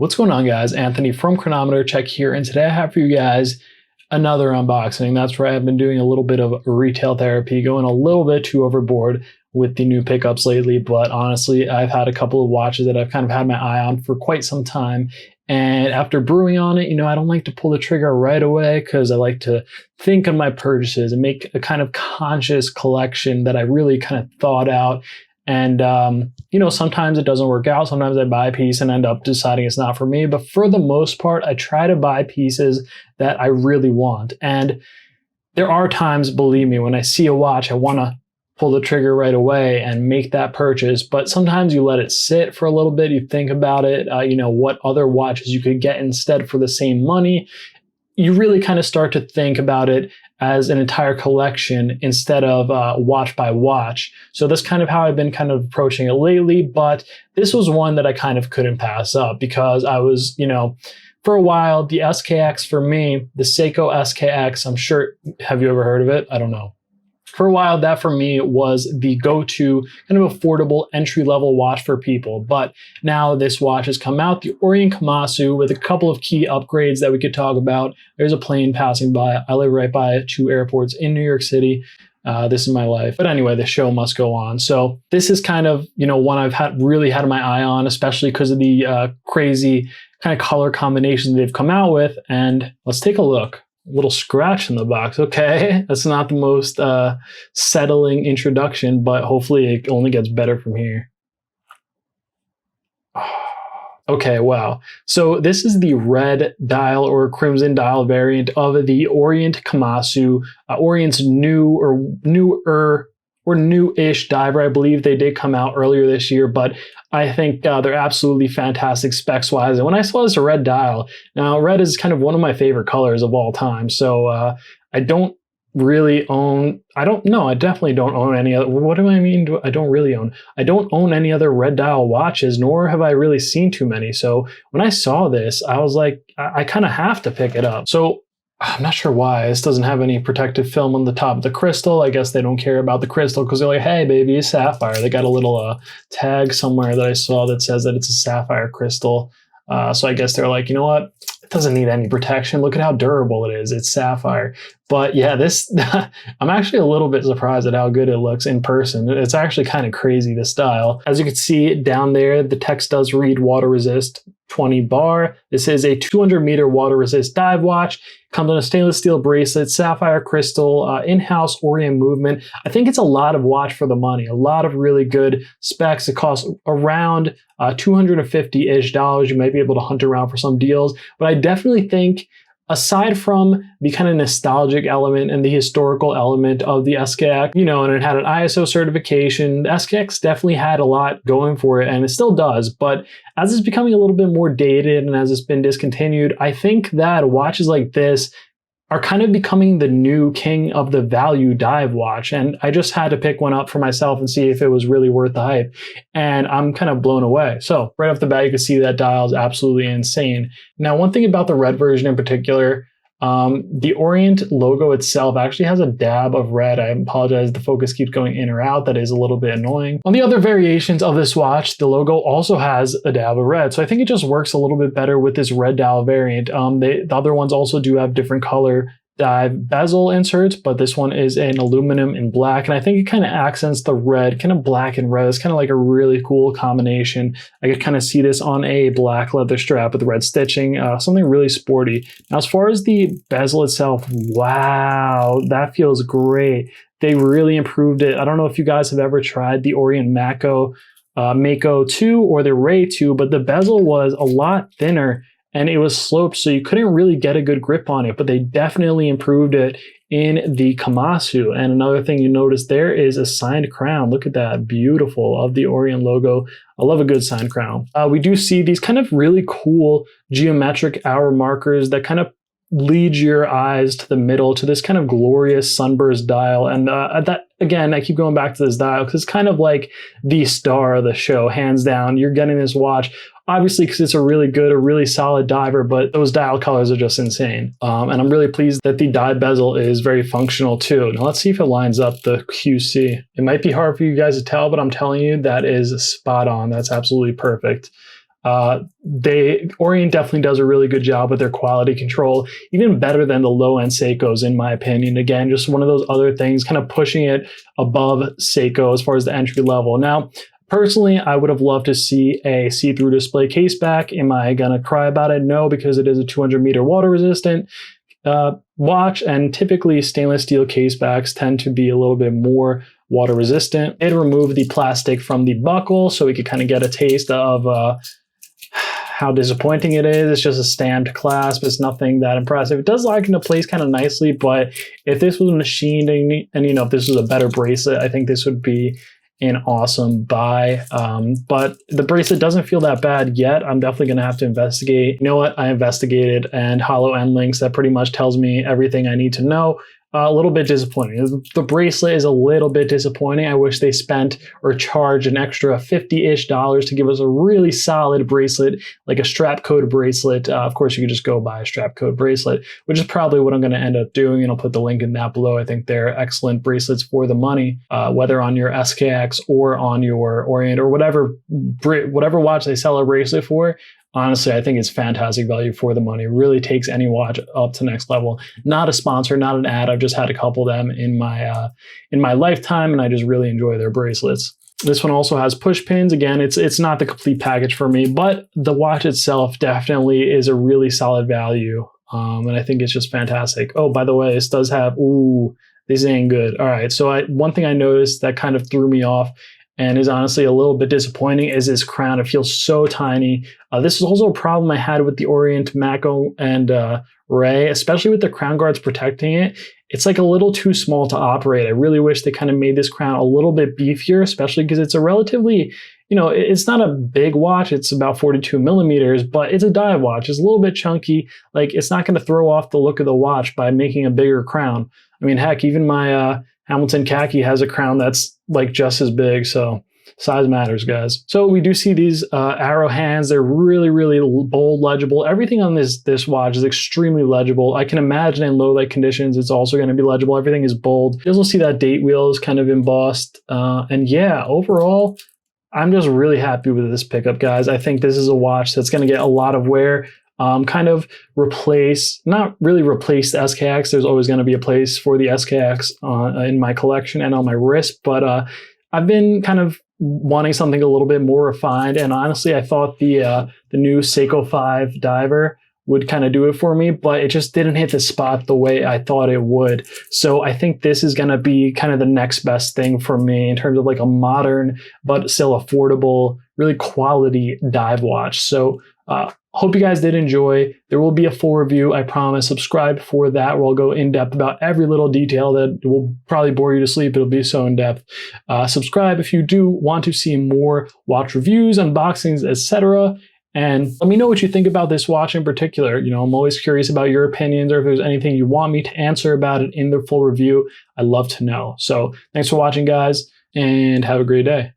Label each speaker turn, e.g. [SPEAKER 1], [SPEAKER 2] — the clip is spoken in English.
[SPEAKER 1] What's going on, guys? Anthony from Chronometer Check here, and today I have for you guys another unboxing. That's right, I've been doing a little bit of retail therapy, going a little bit too overboard with the new pickups lately, but honestly, I've had a couple of watches that I've kind of had my eye on for quite some time, and after brewing on it, I don't like to pull the trigger right away because I like to think on my purchases and make a kind of conscious collection that I really kind of thought out. And, sometimes it doesn't work out. Sometimes I buy a piece and end up deciding it's not for me. But for the most part, I try to buy pieces that I really want. And there are times, believe me, when I see a watch, I want to pull the trigger right away and make that purchase. But sometimes you let it sit for a little bit. You think about it, what other watches you could get instead for the same money. You really kind of start to think about it as an entire collection instead of watch by watch. So that's kind of how I've been kind of approaching it lately, but this was one that I kind of couldn't pass up because I was, for a while, the SKX for me, the Seiko SKX, I'm sure, have you ever heard of it? I don't know. For a while, that for me was the go-to kind of affordable entry-level watch for people. But now this watch has come out, the Orient Kamasu, with a couple of key upgrades that we could talk about. There's a plane passing by. I live right by 2 airports in New York City. This is my life. But anyway, the show must go on. So this is kind of, one I've really had my eye on, especially because of the crazy kind of color combinations they've come out with. And let's take a look. Little scratch in the box. Okay, that's not the most settling introduction, but hopefully it only gets better from here. Okay, wow. So this is the red dial or crimson dial variant of the Orient Kamasu, Orient's new-ish diver. I believe they did come out earlier this year, but I think they're absolutely fantastic specs-wise. And when I saw this red dial, now red is kind of one of my favorite colors of all time. So I don't really own, I definitely don't own any other, what do I mean? I don't really own. I don't own any other red dial watches, nor have I really seen too many. So when I saw this, I was like, I kind of have to pick it up. So I'm not sure why this doesn't have any protective film on the top of the crystal. I guess they don't care about the crystal because they're like, hey, baby, it's sapphire. They got a little tag somewhere that I saw that says that it's a sapphire crystal. So I guess they're like, you know what? It doesn't need any protection. Look at how durable it is. It's sapphire. But yeah, this, I'm actually a little bit surprised at how good it looks in person. It's actually kind of crazy, this dial. As you can see down there, the text does read water resist 20 bar. This is a 200-meter water resist dive watch. Comes on a stainless steel bracelet, sapphire crystal, in-house Orient movement. I think it's a lot of watch for the money. A lot of really good specs. It costs around $250-ish. You might be able to hunt around for some deals, but I definitely think, aside from the kind of nostalgic element and the historical element of the SKX, and it had an ISO certification, the SKX definitely had a lot going for it, and it still does. But as it's becoming a little bit more dated and as it's been discontinued, I think that watches like this are kind of becoming the new king of the value dive watch. And I just had to pick one up for myself and see if it was really worth the hype. And I'm kind of blown away. So right off the bat, you can see that dial is absolutely insane. Now, one thing about the red version in particular, the Orient logo itself actually has a dab of red. I apologize, the focus keeps going in or out. That is a little bit annoying. On the other variations of this watch, the logo also has a dab of red. So I think it just works a little bit better with this red dial variant. The other ones also do have different color dive bezel inserts, but this one is an aluminum and black, and I think it kind of accents the red, kind of black and red. It's kind of like a really cool combination. I could kind of see this on a black leather strap with red stitching, something really sporty. Now, as far as the bezel itself, wow, that feels great. They really improved it. I don't know if you guys have ever tried the Orient Mako 2 or the Ray 2, but the bezel was a lot thinner and it was sloped, so you couldn't really get a good grip on it, but they definitely improved it in the Kamasu. And another thing you notice there is a signed crown. Look at that, beautiful, of the Orient logo. I love a good signed crown. We do see these kind of really cool geometric hour markers that kind of lead your eyes to the middle to this kind of glorious sunburst dial. And that, again, I keep going back to this dial because it's kind of like the star of the show, hands down. You're getting this watch, obviously, because it's a really solid diver, but those dial colors are just insane. And I'm really pleased that the dive bezel is very functional too. Now let's see if it lines up the QC. It might be hard for you guys to tell, but I'm telling you that is spot on. That's absolutely perfect. Orient definitely does a really good job with their quality control, even better than the low-end Seikos, in my opinion. Again, just one of those other things, kind of pushing it above Seiko as far as the entry level. Now, personally, I would have loved to see a see-through display case back. Am I gonna cry about it? No, because it is a 200-meter water resistant watch, and typically stainless steel case backs tend to be a little bit more water resistant. It removed the plastic from the buckle so we could kind of get a taste of how disappointing it is. It's just a stamped clasp. It's nothing that impressive. It does lock into place kind of nicely, but if this was machined and you know, if this was a better bracelet, I think this would be an awesome buy. But the bracelet doesn't feel that bad yet. I'm definitely going to have to investigate. You know what? I investigated, and hollow end links, that pretty much tells me everything I need to know. A little bit disappointing. The bracelet is a little bit disappointing. I wish they spent or charged an extra $50-ish to give us a really solid bracelet, like a strap code bracelet. Of course, you could just go buy a strap code bracelet, which is probably what I'm going to end up doing, and I'll put the link in that below. I think they're excellent bracelets for the money, whether on your SKX or on your Orient or whatever watch they sell a bracelet for. Honestly, I think it's fantastic value for the money. It really takes any watch up to next level. Not a sponsor, not an ad. I've just had a couple of them in my lifetime, and I just really enjoy their bracelets. This one also has push pins. Again, it's not the complete package for me, but the watch itself definitely is a really solid value, and I think it's just fantastic. Oh, by the way, this does have, ooh, this ain't good. All right, so one thing I noticed that kind of threw me off and is honestly a little bit disappointing is this crown. It feels so tiny. This is also a problem I had with the Orient Mako and Ray, especially with the crown guards protecting it. It's like a little too small to operate. I really wish they kind of made this crown a little bit beefier, especially because it's a relatively, you know, it's not a big watch. It's about 42 millimeters, but it's a dive watch. It's a little bit chunky. Like, it's not going to throw off the look of the watch by making a bigger crown. I mean, heck, even my Hamilton Khaki has a crown that's like just as big, so size matters, guys. So we do see these arrow hands. They're really, really bold, legible. Everything on this watch is extremely legible. I can imagine in low light conditions, it's also going to be legible. Everything is bold. You'll also see that date wheel is kind of embossed. And yeah, overall, I'm just really happy with this pickup, guys. I think this is a watch that's going to get a lot of wear. Kind of not really replace the SKX. There's always going to be a place for the SKX in my collection and on my wrist, but I've been kind of wanting something a little bit more refined, and honestly, I thought the new Seiko 5 diver would kind of do it for me, but it just didn't hit the spot the way I thought it would. So I think this is going to be kind of the next best thing for me in terms of like a modern but still affordable, really quality dive watch. So hope you guys did enjoy. There will be a full review, I promise. Subscribe for that, where I'll go in depth about every little detail that will probably bore you to sleep. It'll be so in depth. Subscribe if you do want to see more watch reviews, unboxings, etc. And let me know what you think about this watch in particular. You know, I'm always curious about your opinions, or if there's anything you want me to answer about it in the full review. I'd love to know. So thanks for watching, guys, and have a great day.